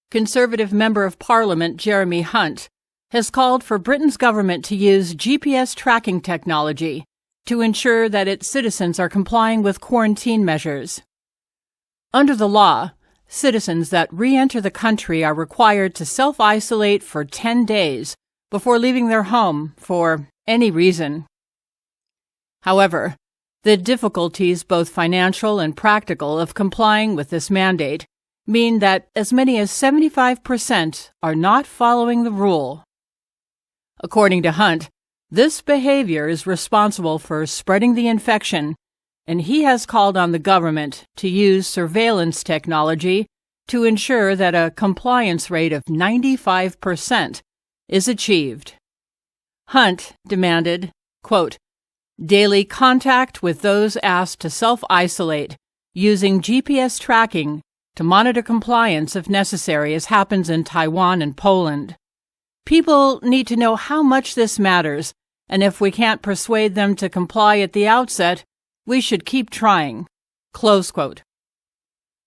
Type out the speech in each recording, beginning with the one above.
Conservative Member of Parliament Jeremy Hunt has called for Britain's government to use GPS tracking technology to ensure that its citizens are complying with quarantine measures. Under the law, citizens that re-enter the country are required to self-isolate for 10 days before leaving their home for any reason. However, the difficulties, both financial and practical, of complying with this mandate mean that as many as 75% are not following the rule. According to Hunt, this behavior is responsible for spreading the infection, and he has called on the government to use surveillance technology to ensure that a compliance rate of 95% is achieved. Hunt demanded, quote, daily contact with those asked to self-isolate using GPS tracking to monitor compliance if necessary, as happens in Taiwan and Poland. People need to know how much this matters, and if we can't persuade them to comply at the outset, we should keep trying. Close quote.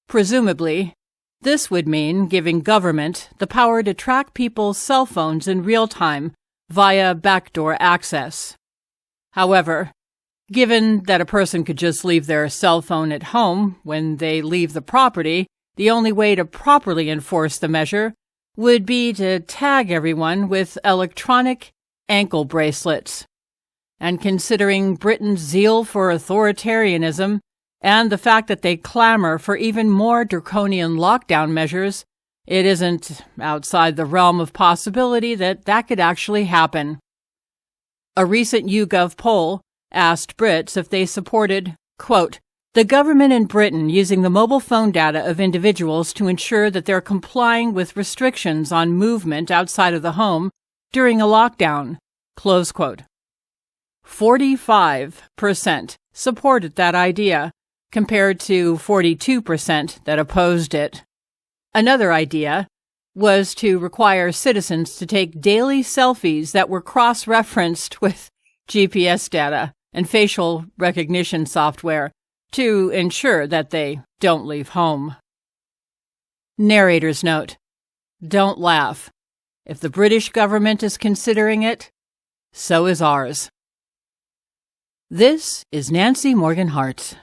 Presumably, this would mean giving government the power to track people's cell phones in real time via backdoor access. However, given that a person could just leave their cell phone at home when they leave the property, the only way to properly enforce the measure would be to tag everyone with electronic ankle bracelets. And considering Britain's zeal for authoritarianism and the fact that they clamor for even more draconian lockdown measures, it isn't outside the realm of possibility that that could actually happen. A recent YouGov poll asked Brits if they supported, quote, the government in Britain using the mobile phone data of individuals to ensure that they're complying with restrictions on movement outside of the home during a lockdown, close quote. 45% supported that idea, compared to 42% that opposed it. Another idea was to require citizens to take daily selfies that were cross-referenced with GPS data and facial recognition software to ensure that they don't leave home. Narrator's note: don't laugh. If the British government is considering it, so is ours. This is Nancy Morgan Hart.